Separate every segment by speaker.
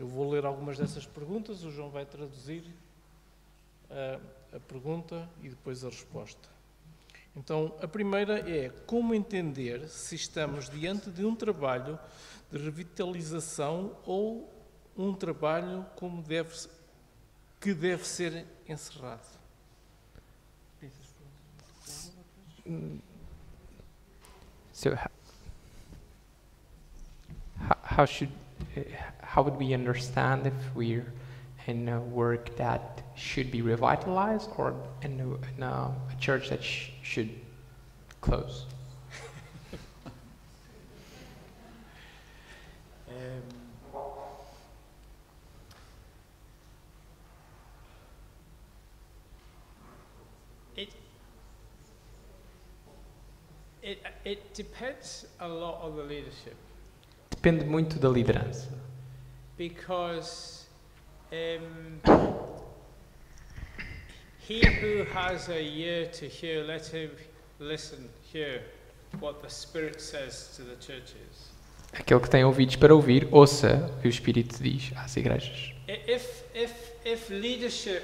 Speaker 1: Eu vou ler algumas dessas perguntas, o João vai traduzir a pergunta e depois a resposta. Então, a primeira é: como entender se estamos diante de um trabalho de revitalização ou um trabalho que deve ser encerrado?
Speaker 2: So, how would we understand if we're in a work that should be revitalized or in a church that should close?
Speaker 3: It depends a lot on the leadership.
Speaker 2: Depende muito da liderança.
Speaker 3: Because he who has a ear to hear, let him listen, hear what the Spirit says to the churches.
Speaker 2: Aquele que tem ouvidos para ouvir, ouça o que o Espírito diz às igrejas.
Speaker 3: If leadership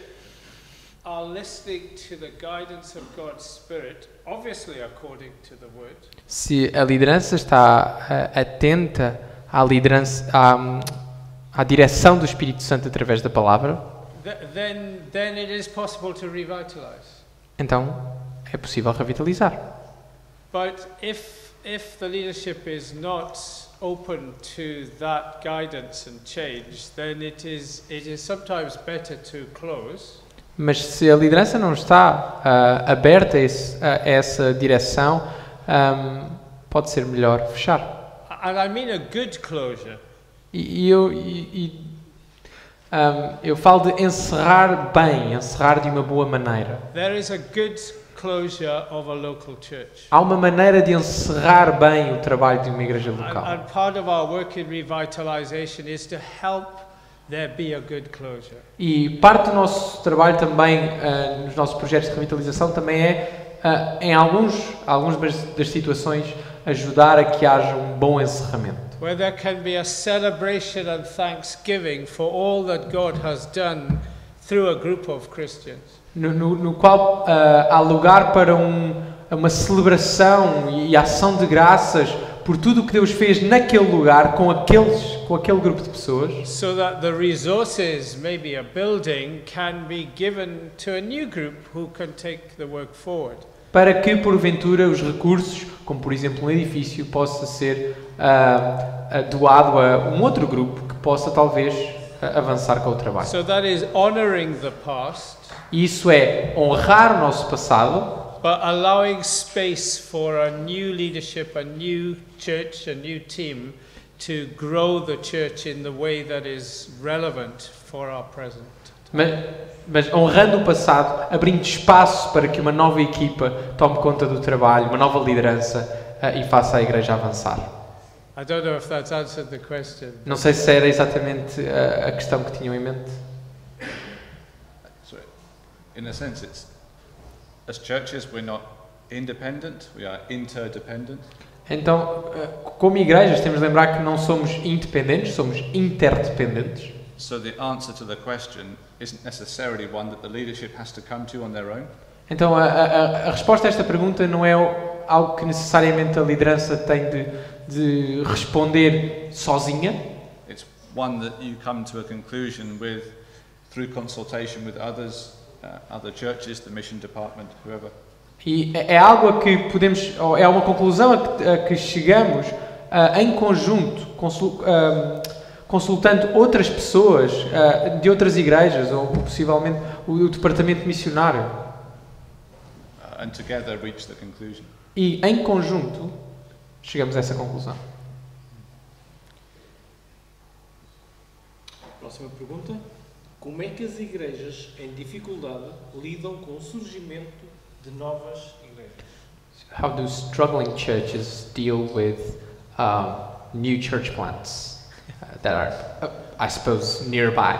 Speaker 3: are listening to the guidance of God's Spirit, obviously according to the Word.
Speaker 2: Se a liderança está atenta à liderança, à direção do Espírito Santo através da palavra,
Speaker 3: then it is possible to revitalize.
Speaker 2: então é possível revitalizar.
Speaker 3: But if the leadership is not open to that guidance and change, then it is sometimes better to close.
Speaker 2: Mas se a liderança não está aberta a essa direção, pode ser melhor fechar.
Speaker 3: And I mean a good closure.
Speaker 2: Eu falo de encerrar bem, encerrar de uma boa maneira.
Speaker 3: There is a good closure of a local church.
Speaker 2: Há uma maneira de encerrar bem o trabalho de uma igreja local.
Speaker 3: And part of our work in revitalization is to help there be a good closure.
Speaker 2: E parte do nosso trabalho também, nos nossos projetos de revitalização, também é, em algumas das situações, ajudar a que haja um bom encerramento.
Speaker 3: Where there can be a celebration and thanksgiving for all that God has done through a group of Christians.
Speaker 2: No qual há lugar para uma celebração e ação de graças por tudo o que Deus fez naquele lugar com aquele grupo de pessoas.
Speaker 3: So that the resources, maybe a building, can be given to a new group who can take the work forward.
Speaker 2: Para que, porventura, os recursos, como por exemplo um edifício, possa ser doado a um outro grupo que possa talvez avançar com o trabalho.
Speaker 3: So that is honoring the past.
Speaker 2: Isso é honrar o nosso passado,
Speaker 3: but allowing space for a new leadership, a new church, a new team to grow the church in the way that is relevant for our present.
Speaker 2: Mas honrando o passado, abrindo espaço para que uma nova equipa tome conta do trabalho, uma nova liderança e faça a igreja avançar.
Speaker 3: I don't know if that's answered the question.
Speaker 2: Não sei se era exatamente a questão que tinham em mente.
Speaker 4: So, in a sense, as churches, we're not independent, we are interdependent.
Speaker 2: Então, como igrejas, temos de lembrar que não somos independentes, somos interdependentes.
Speaker 4: So the answer to the question isn't necessarily one that the leadership has to come to on their own.
Speaker 2: Então, a resposta a esta pergunta não é algo que necessariamente a liderança tem de responder sozinha.
Speaker 4: It's one that you come to a conclusion with through consultation with others, other churches, the mission department, whoever.
Speaker 2: E é algo a que podemos, ou é uma conclusão a que chegamos em conjunto, consultando outras pessoas de outras igrejas ou possivelmente o departamento missionário.
Speaker 4: And together reach the conclusion.
Speaker 2: E em conjunto chegamos a essa conclusão.
Speaker 1: Próxima pergunta. Como é que as igrejas em dificuldade lidam com o surgimento de novas igrejas?
Speaker 2: How do struggling churches deal with new church plants that are, I suppose, nearby?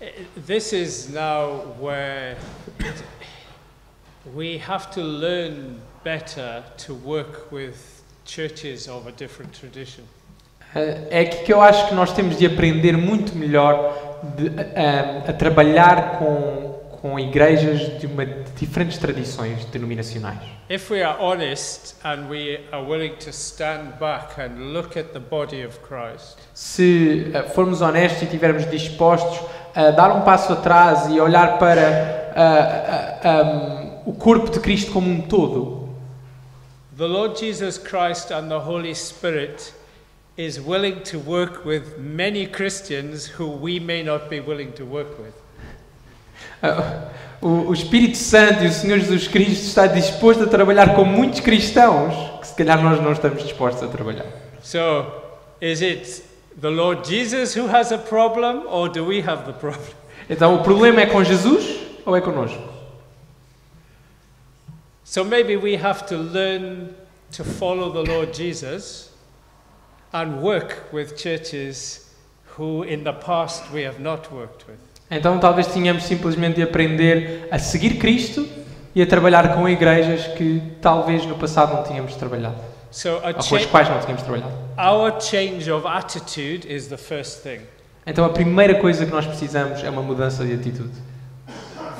Speaker 3: Yeah. This is now where we have to learn better to work with churches of a different tradition.
Speaker 2: É aqui que eu acho que nós temos de aprender muito melhor a trabalhar com igrejas de diferentes tradições denominacionais.
Speaker 3: If we are honest and we are willing to stand back and look at the body of Christ,
Speaker 2: Se formos honestos e estivermos dispostos a dar um passo atrás e olhar para o corpo de Cristo como um todo,
Speaker 3: the Lord Jesus Christ and the Holy Spirit is willing to work with many Christians who we may not be willing to work with.
Speaker 2: O Espírito Santo e o Senhor Jesus Cristo está disposto a trabalhar com muitos cristãos que se calhar nós não estamos dispostos a trabalhar.
Speaker 3: So, is it the Lord Jesus who has a problem, or do we have the problem?
Speaker 2: Então o problema é com Jesus ou é connosco?
Speaker 3: So maybe we have to learn to follow the Lord Jesus and work with churches who in the past we have not worked with.
Speaker 2: Então talvez tenhamos simplesmente de aprender a seguir Cristo e a trabalhar com igrejas que talvez no passado não tínhamos trabalhado,
Speaker 3: So
Speaker 2: ou com as quais não tínhamos trabalhado.
Speaker 3: our change of attitude is the first thing.
Speaker 2: Então a primeira coisa que nós precisamos é uma mudança de atitude.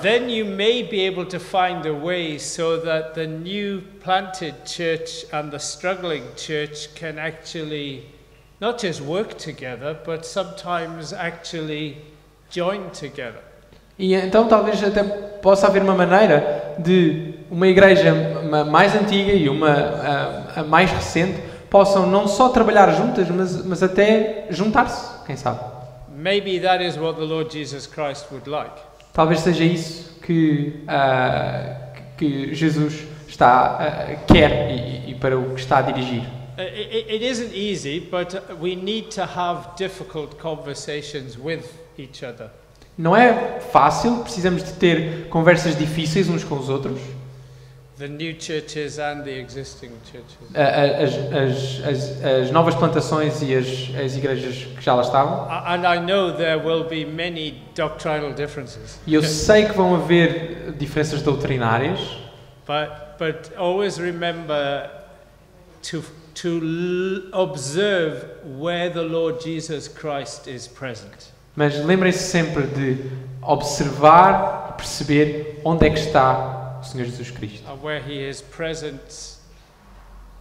Speaker 3: Then you may be able to find a way so that the new planted church and the struggling church can actually not just work together, but sometimes actually join together.
Speaker 2: E então talvez até possa haver uma maneira de uma igreja mais antiga e uma a mais recente possam não só trabalhar juntas, mas até juntar-se, quem sabe.
Speaker 3: Maybe that is what the Lord Jesus Christ would like.
Speaker 2: Talvez seja isso que Jesus quer e para o que está a dirigir.
Speaker 3: It isn't easy, but we need to have difficult conversations with each other.
Speaker 2: Não é fácil, precisamos de ter conversas difíceis uns com os outros.
Speaker 3: The new churches and the existing churches.
Speaker 2: As novas plantações e as igrejas que já lá estavam.
Speaker 3: And I know there will be many doctrinal differences.
Speaker 2: E eu sei que vão haver diferenças doutrinárias.
Speaker 3: But always remember to observe where the Lord Jesus Christ is present.
Speaker 2: Mas lembrem-se sempre de observar e perceber onde é que está o Senhor Jesus Cristo.
Speaker 3: And where He is present,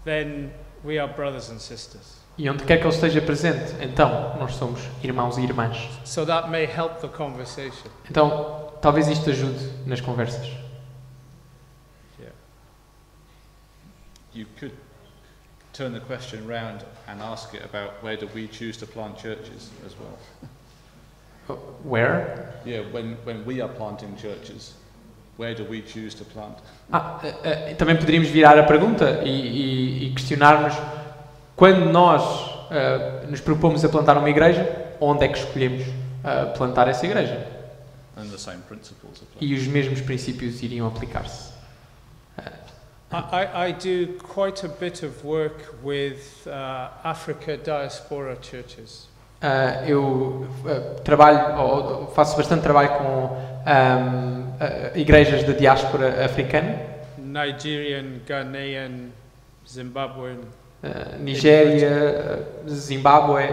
Speaker 3: then we are brothers and sisters.
Speaker 2: E onde quer que Ele esteja presente, então nós somos irmãos e irmãs.
Speaker 3: So that may help the conversation.
Speaker 2: Então, talvez isto ajude nas conversas.
Speaker 3: Yeah.
Speaker 4: You could turn the question round and ask it about where do we choose to plant churches as well.
Speaker 2: Where?
Speaker 4: Yeah, when we are planting churches, where do we choose to plant?
Speaker 2: Também poderíamos virar a pergunta e questionar-nos quando nós nos propomos a plantar uma igreja, onde é que escolhemos plantar essa igreja?
Speaker 4: And the same principles apply.
Speaker 2: E os mesmos princípios iriam aplicar-se.
Speaker 3: I do quite a bit of work with Africa diaspora churches.
Speaker 2: Eu faço bastante trabalho com igrejas da diáspora africana,
Speaker 3: Nigerian, Ghanaian, Zimbabwean.
Speaker 2: Nigéria, Zimbábue.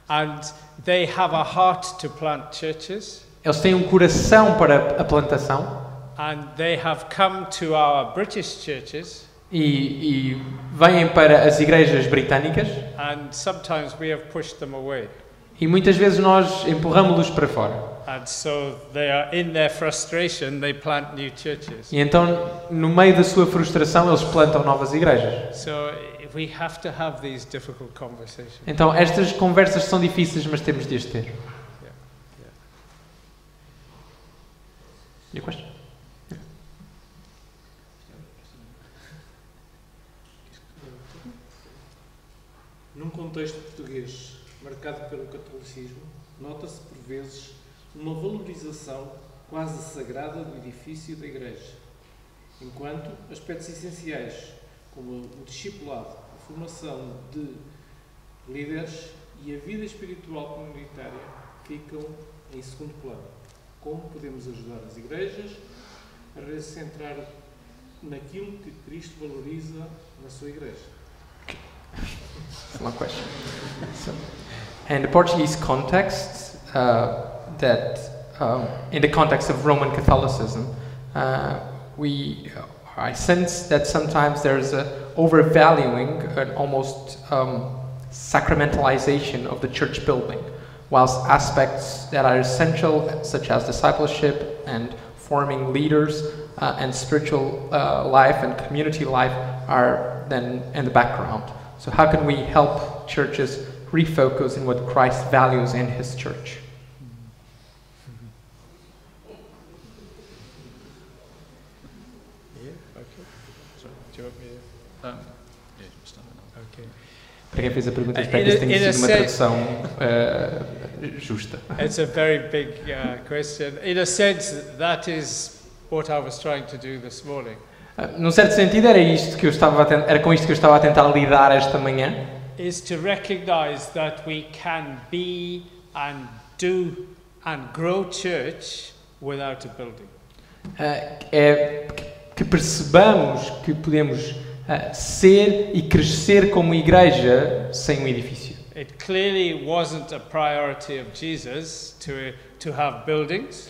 Speaker 3: And they have a heart to plant churches.
Speaker 2: Eles têm um coração para a plantação.
Speaker 3: And they have come to our British churches.
Speaker 2: E vêm para as igrejas britânicas.
Speaker 3: And sometimes we have pushed them away.
Speaker 2: E muitas vezes nós empurramos-los para fora.
Speaker 3: And so they are in their frustration, they plant new churches.
Speaker 2: E então, no meio da sua frustração, eles plantam novas igrejas.
Speaker 3: So we have to have these difficult conversations.
Speaker 2: Então, estas conversas são difíceis, mas temos de as ter. Your question?
Speaker 1: Num contexto português marcado pelo catolicismo, nota-se por vezes uma valorização quase sagrada do edifício da Igreja, enquanto aspectos essenciais como o discipulado, a formação de líderes e a vida espiritual comunitária ficam em segundo plano. Como podemos ajudar as igrejas a recentrar naquilo que Cristo valoriza na sua Igreja?
Speaker 2: That's my question. So, and the Portuguese context, in the context of Roman Catholicism, I sense that sometimes there's a overvaluing and almost sacramentalization of the church building, whilst aspects that are essential, such as discipleship and forming leaders and spiritual life and community life, are then in the background. So how can we help churches refocus on what Christ values in his church? Para quem fez a pergunta, espero que isso tenha sido uma tradução justa.
Speaker 3: It's a very big question. In a sense, that is what I was trying to do this morning.
Speaker 2: Num certo sentido, era com isto que eu estava a tentar lidar esta manhã.
Speaker 3: Is to recognize that we can be and do and grow church without a building.
Speaker 2: É que percebamos que podemos ser e crescer como igreja sem um edifício.
Speaker 3: It clearly wasn't a priority of Jesus to have buildings.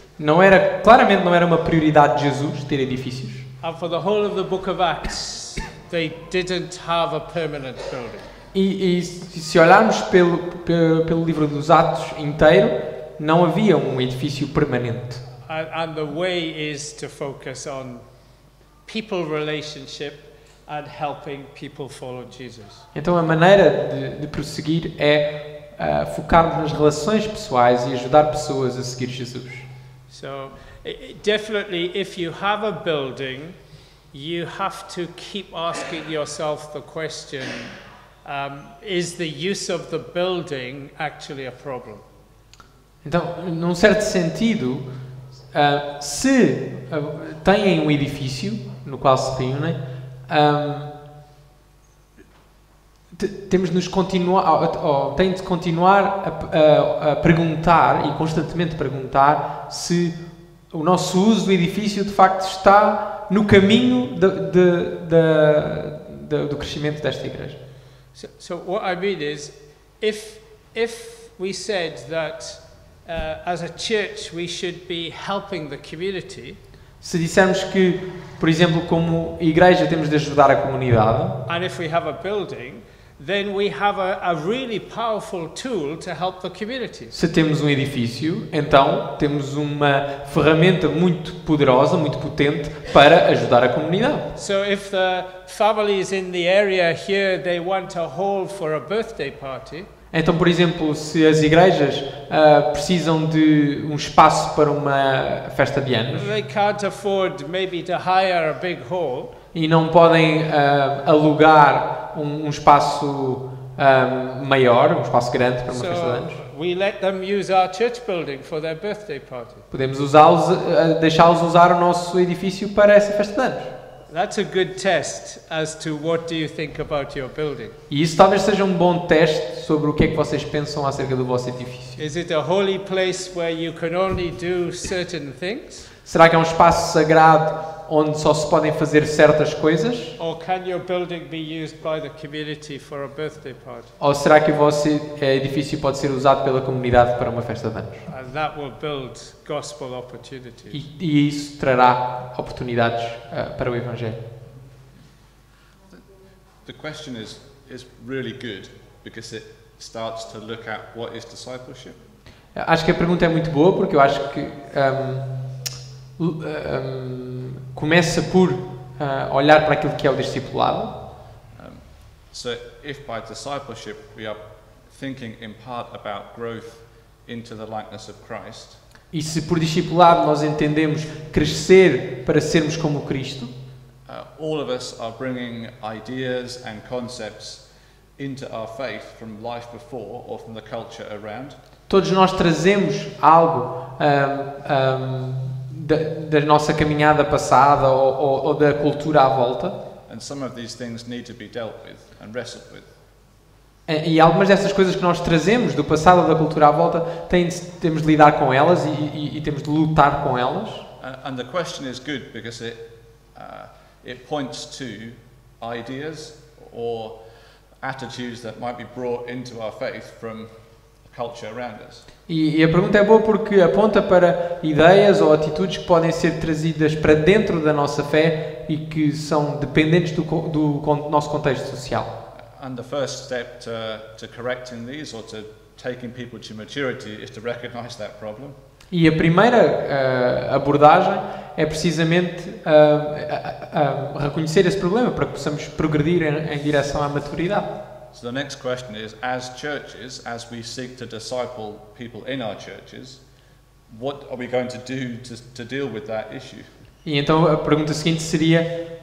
Speaker 2: Claramente não era uma prioridade de Jesus ter edifícios.
Speaker 3: And for the whole of the book of Acts, they didn't have a permanent building.
Speaker 2: E se olharmos pelo livro dos Atos inteiro, não havia um edifício permanente.
Speaker 3: And the way is to focus on people relationship and helping people follow Jesus.
Speaker 2: Então a maneira de prosseguir é focarmos nas relações pessoais e ajudar pessoas a seguir Jesus.
Speaker 3: So definitely, if you have a building, you have to keep asking yourself the question, is the use of the building actually a problem?
Speaker 2: Então, num certo sentido, se têm um edifício no qual se reúnem, temos de tem de continuar a perguntar e constantemente perguntar se o nosso uso do edifício de facto está no caminho do crescimento desta igreja.
Speaker 3: So what I mean is, if we said that as a church we should be helping the community,
Speaker 2: se dissermos que, por exemplo, como igreja temos de ajudar a comunidade,
Speaker 3: and if we have a building, then we have a really powerful tool to help the community.
Speaker 2: Se temos um edifício, então temos uma ferramenta muito poderosa, muito potente para ajudar a comunidade.
Speaker 3: So if the families in the area here, they want a hall for a birthday party,
Speaker 2: então, por exemplo, se as igrejas precisam de um espaço para uma festa de anos,
Speaker 3: they can't afford maybe to hire a big hall,
Speaker 2: e não podem alugar um espaço maior, um espaço grande para uma festa de anos,
Speaker 3: we let them use our church building for their birthday party.
Speaker 2: podemos deixá-los usar o nosso edifício para essa festa de anos.
Speaker 3: That's a good test as to what do you think about your building.
Speaker 2: E isso talvez seja um bom teste sobre o que é que vocês pensam acerca do vosso edifício.
Speaker 3: Is it a holy place where you can only do certain things?
Speaker 2: Será que é um espaço sagrado onde só se podem fazer certas coisas?
Speaker 3: Or can your building be used by the community for a birthday party?
Speaker 2: Ou será que o vosso edifício pode ser usado pela comunidade para uma festa de anos?
Speaker 3: And that will build gospel opportunities.
Speaker 2: E isso trará oportunidades para o Evangelho.
Speaker 4: The question is really good because it starts to look at what is discipleship.
Speaker 2: Acho que a pergunta é muito boa porque eu acho que começa por olhar para aquilo que é o discipulado.
Speaker 4: So if by discipleship we are thinking in part about growth into the likeness of Christ,
Speaker 2: e se por discipulado nós entendemos crescer para sermos como Cristo,
Speaker 4: all of us are bringing ideas and concepts into our faith from life before or from the culture around.
Speaker 2: Todos nós trazemos algo da nossa caminhada passada ou da cultura à volta.
Speaker 4: And some of these things need to be dealt with and wrestled with.
Speaker 2: E algumas dessas coisas que nós trazemos do passado ou da cultura à volta temos de lidar com elas e temos de lutar com elas.
Speaker 4: And the question is good because it points to ideas or attitudes that might be brought into our faith from the culture around us.
Speaker 2: E a pergunta é boa porque aponta para ideias ou atitudes que podem ser trazidas para dentro da nossa fé e que são dependentes do nosso contexto social.
Speaker 4: And the first step to correcting these or to taking people to maturity is to recognize that problem.
Speaker 2: E a primeira abordagem é precisamente reconhecer esse problema para que possamos progredir em direção à maturidade.
Speaker 4: So the next question is, as churches, as we seek to disciple people in our churches, what are we going to do to deal with that issue?
Speaker 2: E então a pergunta seguinte seria,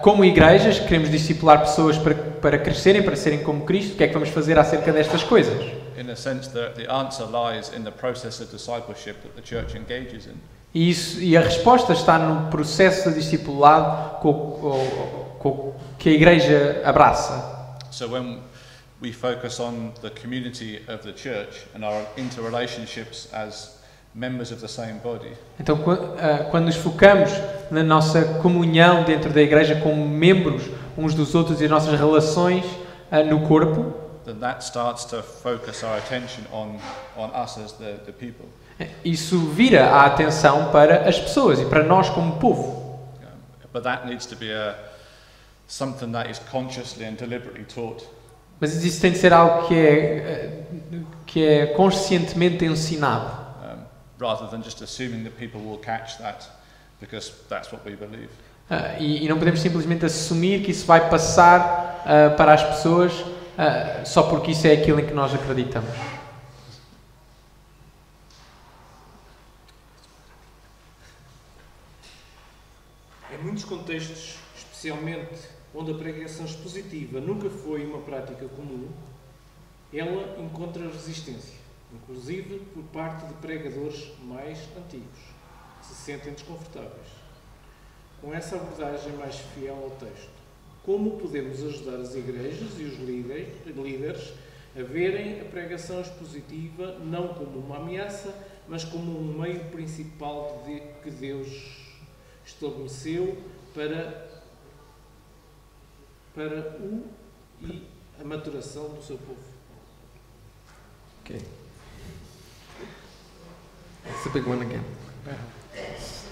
Speaker 2: como igrejas queremos discipular pessoas para crescerem, para serem como Cristo, o que é que vamos fazer acerca destas coisas?
Speaker 4: In a sense, the answer lies in the process of discipleship that the church engages in.
Speaker 2: E a resposta está no processo de discipulado que a igreja abraça.
Speaker 4: So when we focus on the community of the church and our interrelationships as members of the same body,
Speaker 2: Então, quando nos focamos na nossa comunhão dentro da igreja como membros uns dos outros e as nossas relações no corpo,
Speaker 4: then that starts to focus our attention on us as the people.
Speaker 2: isso vira a atenção para as pessoas e para nós como povo.
Speaker 4: But that needs to be something that is consciously and deliberately taught.
Speaker 2: Mas isso tem de ser algo que é conscientemente ensinado.
Speaker 4: Rather than just assuming that people will catch that because that's what we believe.
Speaker 2: E não podemos simplesmente assumir que isso vai passar para as pessoas só porque isso é aquilo em que nós acreditamos.
Speaker 1: Em muitos contextos, especialmente onde a pregação expositiva nunca foi uma prática comum, ela encontra resistência, inclusive por parte de pregadores mais antigos, que se sentem desconfortáveis. Com essa abordagem mais fiel ao texto, como podemos ajudar as igrejas e os líderes a verem a pregação expositiva não como uma ameaça, mas como um meio principal que Deus estabeleceu para a maturação do seu povo?
Speaker 2: Okay. It's a big one again.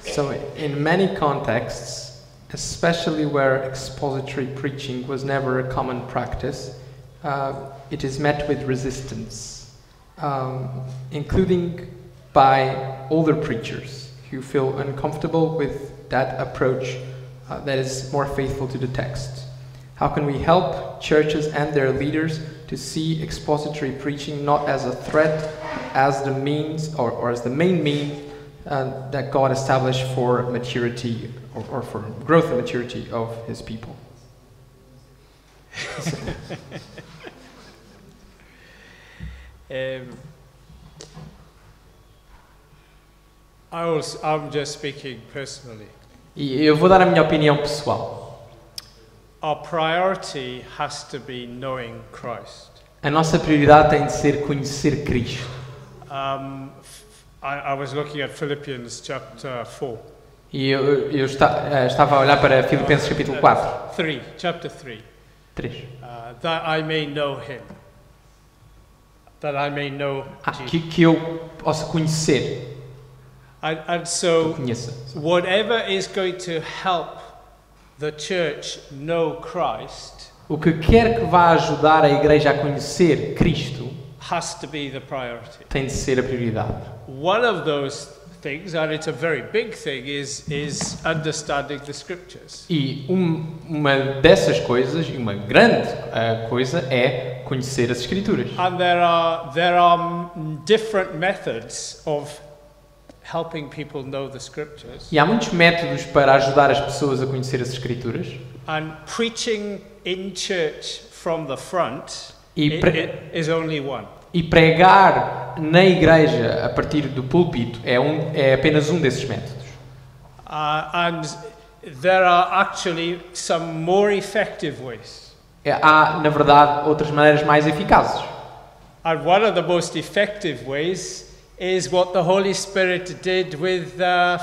Speaker 2: So, in many contexts, especially where expository preaching was never a common practice, it is met with resistance, including by older preachers who feel uncomfortable with that approach that is more faithful to the text. How can we help churches and their leaders to see expository preaching not as a threat, as the means or as the main means that God established for maturity or for growth and maturity of His people?
Speaker 3: I'm just speaking personally.
Speaker 2: E eu vou dar a minha opinião pessoal.
Speaker 3: Our priority has to be knowing Christ.
Speaker 2: A nossa prioridade tem de ser conhecer Cristo.
Speaker 3: I was looking at Philippians chapter 4.
Speaker 2: E eu estava a olhar para Filipenses capítulo 4.
Speaker 3: Chapter 3.
Speaker 2: 3.
Speaker 3: That I may know Him. That I may know Jesus.
Speaker 2: Que eu possa conhecer.
Speaker 3: And so,
Speaker 2: Conheça.
Speaker 3: whatever is going to help the church know Christ,
Speaker 2: O que quer que vá ajudar a igreja a conhecer Cristo
Speaker 3: has to be the priority.
Speaker 2: tem de ser a prioridade.
Speaker 3: One of those things, and it's a very big thing, is understanding the scriptures.
Speaker 2: E uma dessas coisas, e uma grande coisa, é conhecer as Escrituras.
Speaker 3: And there are different methods of helping people know the scriptures.
Speaker 2: E há muitos métodos para ajudar as pessoas a conhecer as Escrituras.
Speaker 3: And preaching in church from the front is only one.
Speaker 2: E pregar na igreja a partir do púlpito é apenas um desses métodos.
Speaker 3: And there are actually some more effective ways.
Speaker 2: Há, na verdade, outras maneiras mais eficazes.
Speaker 3: And one of the most effective ways is what the Holy Spirit did with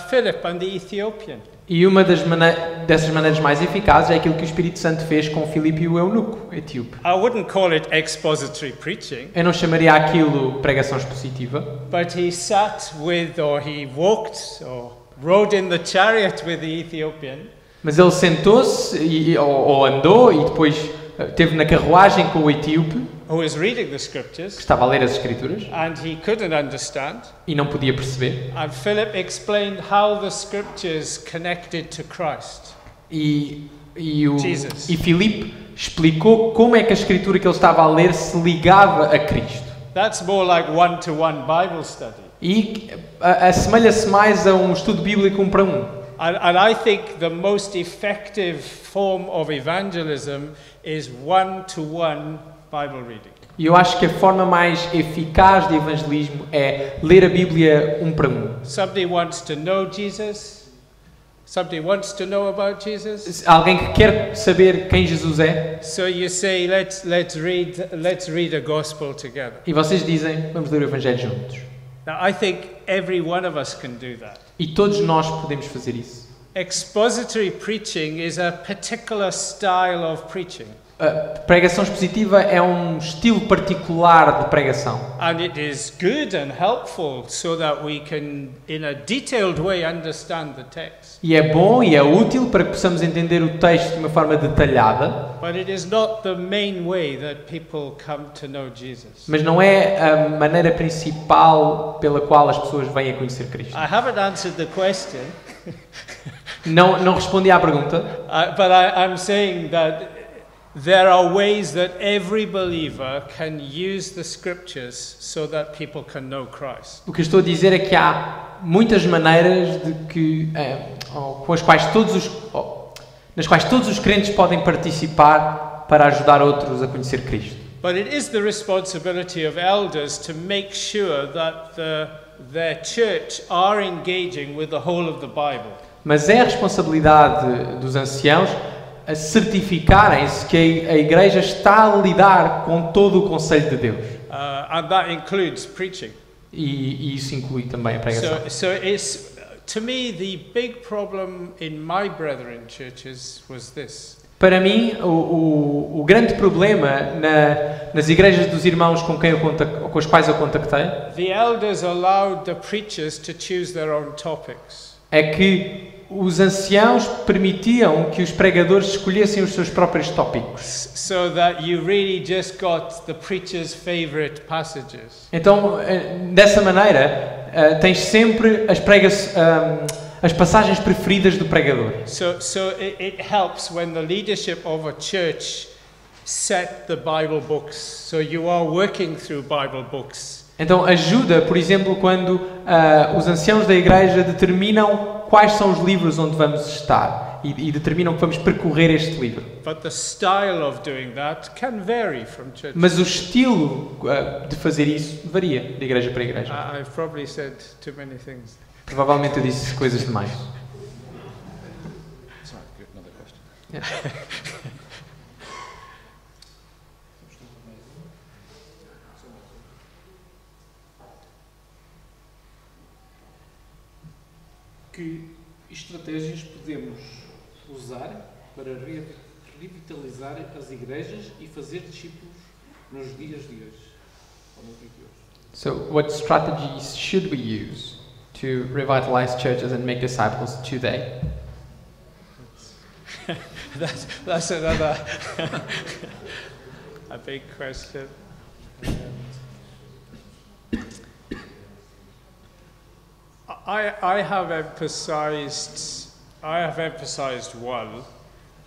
Speaker 3: Philip and the Ethiopian.
Speaker 2: E uma dessas maneiras mais eficazes é aquilo que o Espírito Santo fez com Filipe e o eunuco etíope.
Speaker 3: I wouldn't call it expository preaching,
Speaker 2: Eu não chamaria aquilo pregação expositiva,
Speaker 3: but he sat with, or he walked, or rode in the chariot with the Ethiopian,
Speaker 2: mas ele sentou-se ou andou e depois esteve na carruagem com o etíope,
Speaker 3: who was reading the
Speaker 2: que
Speaker 3: scriptures,
Speaker 2: estava a ler as Escrituras,
Speaker 3: and he couldn't understand.
Speaker 2: e não podia perceber.
Speaker 3: And Philip explained how the scriptures connected to Christ.
Speaker 2: E
Speaker 3: Jesus.
Speaker 2: Filipe explicou como é que a Escritura que ele estava a ler se ligava a Cristo.
Speaker 3: That's more like one-to-one Bible study.
Speaker 2: E assemelha-se mais a um estudo bíblico 1 para 1.
Speaker 3: And I think the most effective form of evangelism is one-to-one Bible reading.
Speaker 2: E eu acho que a forma mais eficaz de evangelismo é ler a Bíblia 1 para 1.
Speaker 3: Somebody wants to know Jesus. Somebody wants to know about Jesus.
Speaker 2: Alguém que quer saber quem Jesus é,
Speaker 3: So you say, let's read a gospel together.
Speaker 2: e vocês dizem, vamos ler o Evangelho juntos.
Speaker 3: Now I think every one of us can do that.
Speaker 2: E todos nós podemos fazer isso.
Speaker 3: Expository preaching is a particular style of preaching.
Speaker 2: A pregação expositiva é um estilo particular de pregação.
Speaker 3: And it is good and helpful so that we can, in a detailed way, understand the text.
Speaker 2: E é bom e é útil para que possamos entender o texto de uma forma detalhada,
Speaker 3: But it is not the main way that people come to know Jesus.
Speaker 2: mas não é a maneira principal pela qual as pessoas vêm a conhecer Cristo.
Speaker 3: I haven't answered the question,
Speaker 2: Não respondi à pergunta,
Speaker 3: but I'm saying that there are ways that every believer can use the scriptures so that people can know Christ.
Speaker 2: o que eu estou a dizer é que há muitas maneiras de que, com as quais nas quais todos os crentes podem participar para ajudar outros a conhecer Cristo.
Speaker 3: But it is the responsibility of elders to make sure that their church are engaging with the whole of the Bible.
Speaker 2: Mas é a responsabilidade dos anciãos a certificarem-se que a Igreja está a lidar com todo o conselho de Deus.
Speaker 3: And that includes preaching.
Speaker 2: E isso inclui também a pregação.
Speaker 3: So it's, to me, the big problem in my brethren churches was this.
Speaker 2: Para mim, o grande problema nas igrejas dos irmãos com as quais eu contactei
Speaker 3: The elders allowed the preachers to choose their own topics.
Speaker 2: é que os anciãos permitiam que os pregadores escolhessem os seus próprios tópicos.
Speaker 3: So that you really just got the preacher's favorite passages.
Speaker 2: Então, dessa maneira, tens sempre as passagens preferidas do pregador.
Speaker 3: So it helps when the leadership of a church set the Bible books. So you are working through Bible books.
Speaker 2: Então ajuda, por exemplo, quando os anciãos da igreja determinam quais são os livros onde vamos estar e determinam que vamos percorrer este livro.
Speaker 3: But the style of doing that can vary from church.
Speaker 2: Mas o estilo de fazer isso varia de igreja para igreja.
Speaker 3: I've probably said too many things.
Speaker 2: Provavelmente eu disse coisas demais.
Speaker 4: Sorry, another question.
Speaker 1: Que estratégias podemos usar para revitalizar as igrejas e fazer discípulos nos dias de hoje?
Speaker 2: So, what strategies should we use to revitalize churches and make disciples today?
Speaker 3: That's another a big question. I have emphasized one,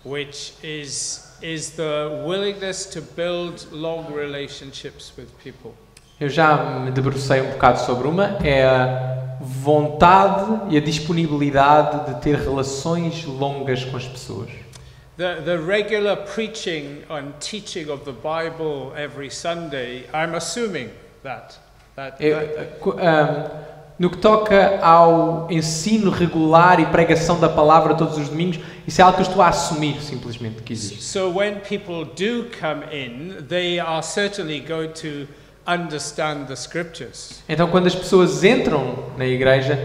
Speaker 3: which is the willingness to build long relationships with people.
Speaker 2: Eu já me debrucei um bocado sobre uma, é a vontade e a disponibilidade de ter relações longas com as pessoas.
Speaker 3: The regular preaching and teaching of the Bible every Sunday, I'm assuming that.
Speaker 2: No que toca ao ensino regular e pregação da palavra todos os domingos, isso é algo que eu estou a assumir simplesmente que existe.
Speaker 3: So when people do come in, they are certainly going to understand the scriptures.
Speaker 2: Então, quando as pessoas entram na igreja,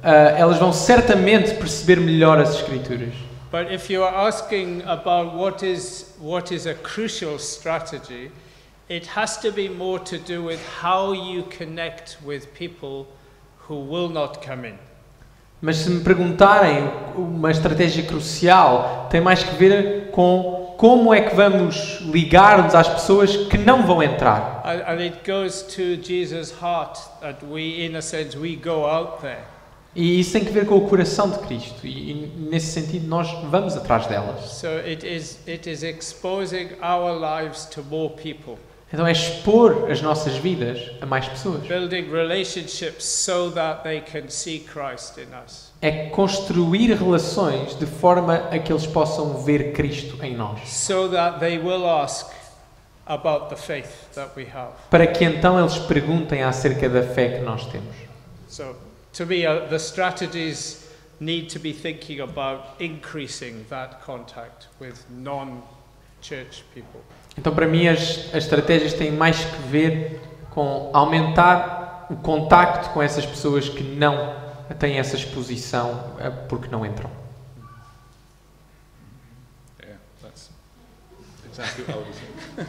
Speaker 2: elas vão certamente perceber melhor as Escrituras.
Speaker 3: But if you are asking about what is a crucial strategy, it has to be more to do with how you connect with people who will not come in.
Speaker 2: Mas se me perguntarem uma estratégia crucial, tem mais que ver com como é que vamos ligar-nos às pessoas que não vão entrar.
Speaker 3: And it goes to Jesus' heart that we, in a sense, we go out there.
Speaker 2: E isso tem que ver com o coração de Cristo. E nesse sentido nós vamos atrás delas.
Speaker 3: So it is exposing our lives to more people.
Speaker 2: Então é expor as nossas vidas a mais pessoas.
Speaker 3: Building relationships so that they can see Christ in us.
Speaker 2: É construir relações de forma a que eles possam ver Cristo em nós.
Speaker 3: So that they will ask about the faith that we have.
Speaker 2: Para que então eles perguntem acerca da fé que nós temos.
Speaker 3: So, to me, the strategies need to be thinking about increasing that contact with non-church people.
Speaker 2: Então, para mim, as estratégias têm mais que ver com aumentar o contacto com essas pessoas que não têm essa exposição porque não entram.
Speaker 4: Yeah, that's exactly what I was